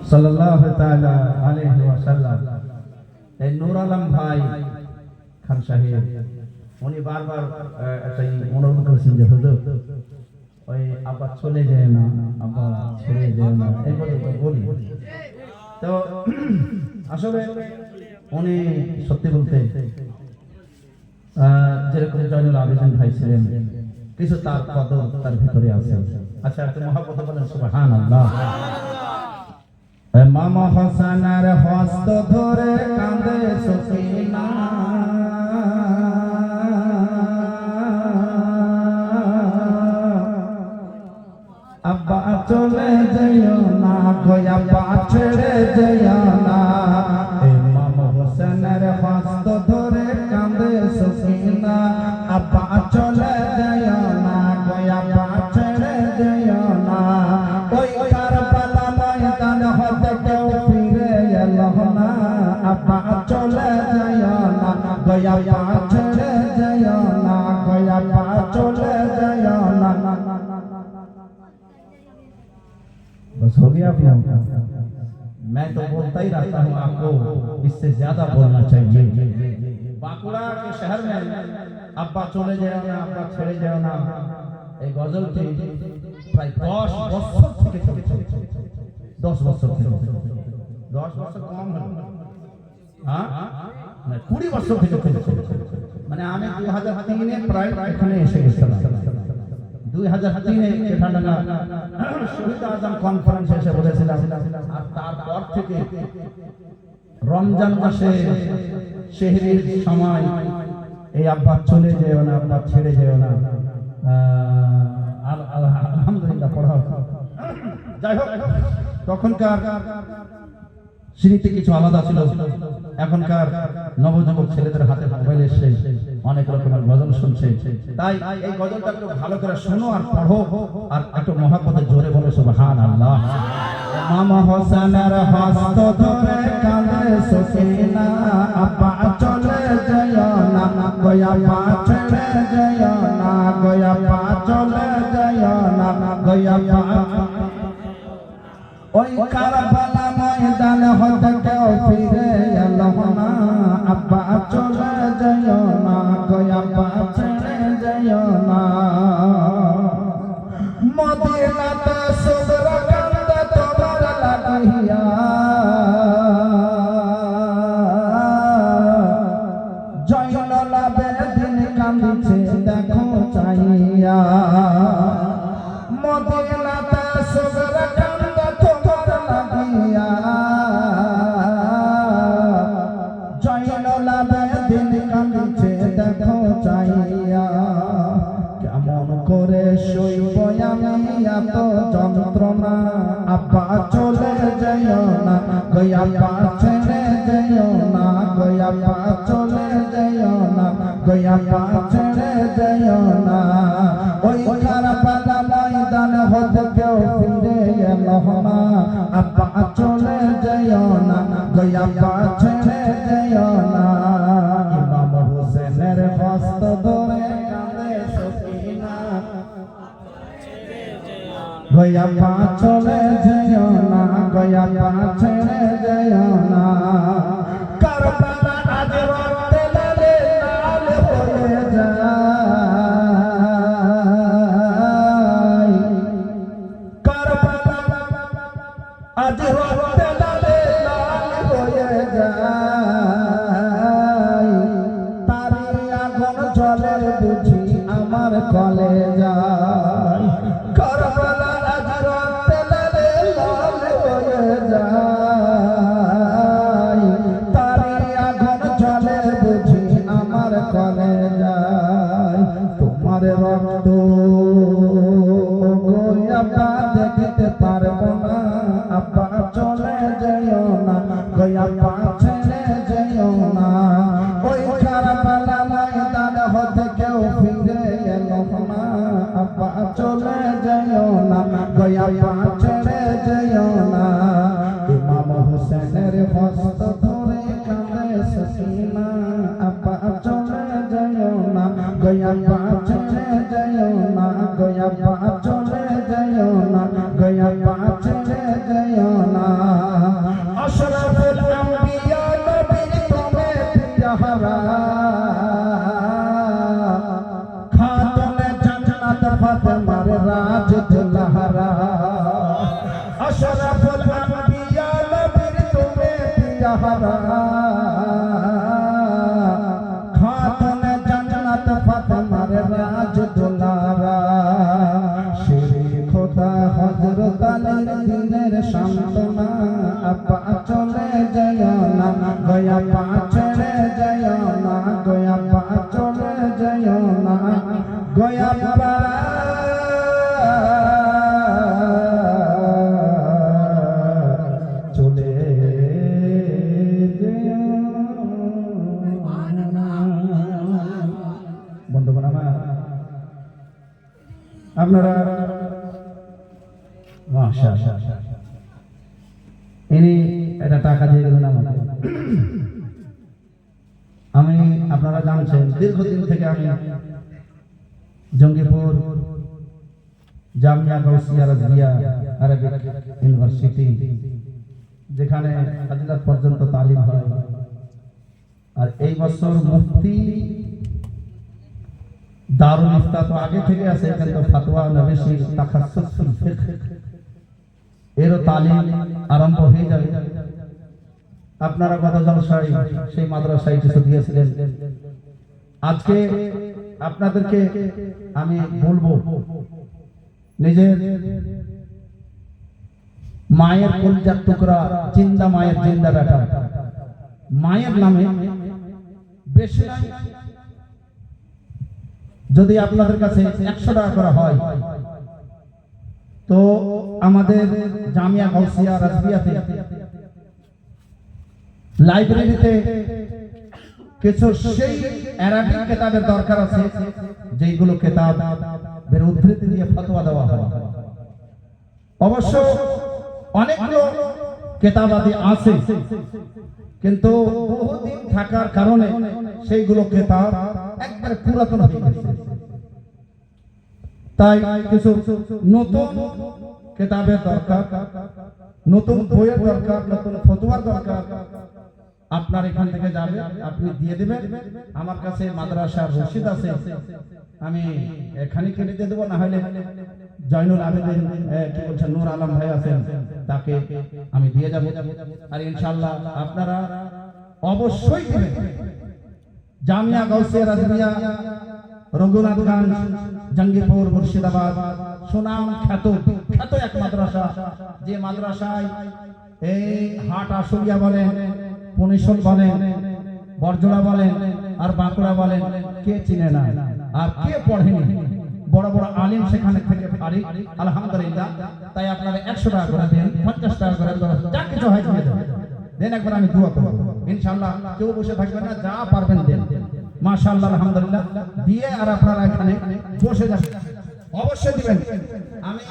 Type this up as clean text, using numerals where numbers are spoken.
সাল্লাল্লাহু তাআলা আলাইহি ওয়াসাল্লাম এই নূর আলম ভাই খান সাহেব উনি বারবার একটা অনুরোধ করেছেন যে হুজুর ওই আব্বা চলে যায় না, আব্বা ছেড়ে যায় না, এই কথা বলি। তো আসলে উনি সত্যি বলতে যেরকম জয়নুল আবেদিন ভাই ছিলেন, কিছু তার কদর তার ভিতরে আছে। আচ্ছা, একটু মহব্বত বলেন সুবহানাল্লাহ। মামা হাসানের হস্ত ধরে কাঁদে সকিনা, আব্বা চলে যাইও না, আব্বা ছেড়ে যাইও না। মামা হাসানের হস্ত ধরে কাঁদে সকিনা, আব্বা চলে যাইও না, আব্বা ছেড়ে যাইও না। ওই কারবালা ময়দান হতে কেউ ফিরে এলো না, আব্বা চলে যাইও না, আব্বা ছেড়ে যাইও না, আব্বা চলে যাইও না। बस हो गया आप लोगों का? मैं तो बोलता ही रहता हूँ, आपको इससे ज्यादा बोलना चाहिए। बांकुड़ा के शहर में अब्बा चले जाओ ना, अब्बा छेड़े जाओ ना, এই গজলটি প্রায় 10 বছর থেকে চলছে। 10 বছর থেকে, 10 বছর কম হলো, হ্যাঁ না 20 বছর থেকে চলছে। মানে আমি 2003 প্রায় এখানে এসে গেছিলাম। 2003 চুঠাডাঙ্গা শহীদ আজম কনফারেন্স এসে বলেছিলাম। আর তারপর থেকে রমজান মাসে সেহরির সময় এই আব্বা চলে যেও না, আব্বা ছেড়ে যেও না, আলহামদুলিল্লাহ পড়া। যাই হোক, তখনকার স্মৃতি কিছু আলাদা ছিল। এখনকার নবযুবক ছেলেদের হাতে মোবাইল এসে অনেক রকমের গজল শুনছে। তাই এই গজলটা একটু ভালো করে শোনো আর পড়ো, আর একটু মহব্বতে জোরে বলো সুবহানাল্লাহ। মামা হোসেনের হস্ত ধরে কাঁদে সকিনা, আব্বা চলে যাইও না, আব্বা ছেড়ে যাইও না, আব্বা চলে যাইও না, আব্বা। ওই কারবালা ময়দান হতে কেউ ফিরে এলো না, আব্বা চলে যাইও না, আব্বা ছেড়ে যাইও না। মদিনাতে সুদরা কান্দে তোমার লাগিয়া, জয়নুল আবেদিন কান্দিছে দেখো চাইয়া। মদিনাতে সুদরা কান্দে তোমার লাগিয়া, জয়নুল আবেদিন কান্দিছে দেখো চাইয়া। কেমন করে সইব আমি এত যন্ত্রণা, আব্বা চলে যাইও না, আব্বা ছেড়ে যাইও না, আব্বা চলে যাইও না, আব্বা ছেড়ে যাইও না। ওই কারবালা ময়দান হতে কেউ ফিরে এলো না, আব্বা চলে যাইও না, আব্বা ছেড়ে যাইও না। ইমাম হোসেনের হস্ত ধরে কাঁদে সকিনা, আব্বা চলে যাইও না, আব্বা ছেড়ে যাইও না। কারবালা আজ রক্তে লালে লাল হয়ে যায়, কারবালা আজ রক্তে লালে লাল হয়ে যায়। তারি আগুন জ্বলে বুঝি আমার কলে যায়, কারবালা আজ রক্তে লালে লাল হয়ে যায়। তারি আগুন জ্বলে বুঝি আমার কলে যায়। তোমার রক্ত আব্বা দেখতে পারবো না, আব্বা চলে যাইও না, আব্বা ছেড়ে যাইও না। ওই কারবালা ময়দান হতে কেউ ফিরে এলো না, আব্বা চলে যাইও না, আব্বা ছেড়ে যাইও না। ইমাম হোসেনের হস্ত ধরে কাঁদে সকিনা, আব্বা চলে যাইও গয়া পা চলে যাইও না, গয়া পা চলে যাইও না, গয়া পা চলে যাইও না। আশরাফুল আম্বিয়া নবীর তুমি পিয়ারা, খাতুনে জান্নাত ফাতেমার রাজ দুলহারা। আশরাফুল আম্বিয়া নবীর তুমি পিয়ারা, খাতুনে জান্নাত ফাতেমার রাজ দুলহারা। শেরে খোদা হযরত আলীর দিনের সান্তনা, আপা চলে যাইও না, গয়া পা ছেড়ে যাইও না, গয়া পা চলে যাইও না, গয়া পা চলে যাইও না। বন্ধুগণ আমার, আপনারা মাশাআল্লাহ ইনি এটা টাকা দিয়ে গেলেন আমাকে। আমি আপনারা জানছেন দীর্ঘদিন থেকে আমি জঙ্গিপুর জামিয়া গাউসিয়া রাজবিয়া আরবিক ইউনিভার্সিটি, যেখানে ফাজিলাত পর্যন্ত তালিম হয়, আর এই বছর মুফতি দারুল ইফতা তো আগে থেকে আছে, কিন্তু ফতোয়া নবেশি তাখাসসুস ফিল ফিকহ এরও তালিম আরম্ভ হয়ে যাবে। আপনারা গত জলসায় সেই মাদ্রাসায় কিছু দিয়েছিলেন। আজকে আপনাদেরকে আমি বলবো, নিজের মায়ের কলিজার টুকরা, জিন্দা মায়ের জিন্দা বেটা, মায়ের নামে বেশি যদি আপনাদের কাছে 100 টাকা করা হয়, তো আমাদের জামিয়া গাউসিয়া রাজবিয়াতে লাইব্রেরিতে কিছু সেই আরবি কিতাবের দরকার আছে, যেগুলো কিতাবের উদ্ধৃতি দিয়ে ফতোয়া দেওয়া হয়। অবশ্য অনেকগুলো কিতাবাদি আছে, কিন্তু বহুদিন থাকার কারণে সেইগুলো কিতাব একবারে পুরাতন হয়ে গেছে। তাই কিছু নতুন কিতাবের দরকার, নতুন বইয়ের দরকার, নতুন ফতোয়ার দরকার। আপনার এখান থেকে যাবে, আপনি দিয়ে দেবেন। আমার কাছে মাদ্রাসার রসিদ আছে, আমি এখানে কেটে দিয়ে দেবো, না হলে জয়নুল আবেদিন কি বলছেন নূর আলম ভাই আছেন, তাকে আমি দিয়ে যাব। আর ইনশাআল্লাহ আপনারা অবশ্যই দিবেন। জামিয়া গাউসিয়া রাজবিয়া রঘুনাথগঞ্জ, জঙ্গিপুর, মুর্শিদাবাদ, সুনাম খ্যাত এক মাদ্রাসা, যে মাদ্রাসায় এই হাট আশুলিয়া বলেন, পুনিশল বলেন, বরজোড়া বলেন, আর বাঁকুড়া বলেন, কে চিনে না আর কে পড়েনি? বড় বড় আলিম সেখানে থেকে পারি, আলহামদুলিল্লাহ। তাই আপনারা 100 টাকা করে দেন, 50 টাকা করে দেন, যা কিছু হয় দিয়ে দেন। একবার আমি দোয়া করব, ইনশাআল্লাহ কেউ বসে থাকবেন না, যা পারবেন দেন। মাশাআল্লাহ, আলহামদুলিল্লাহ দিয়ে আর আপনারা এখানে বসে যাবেন, অবশ্যই দিবেন। আমি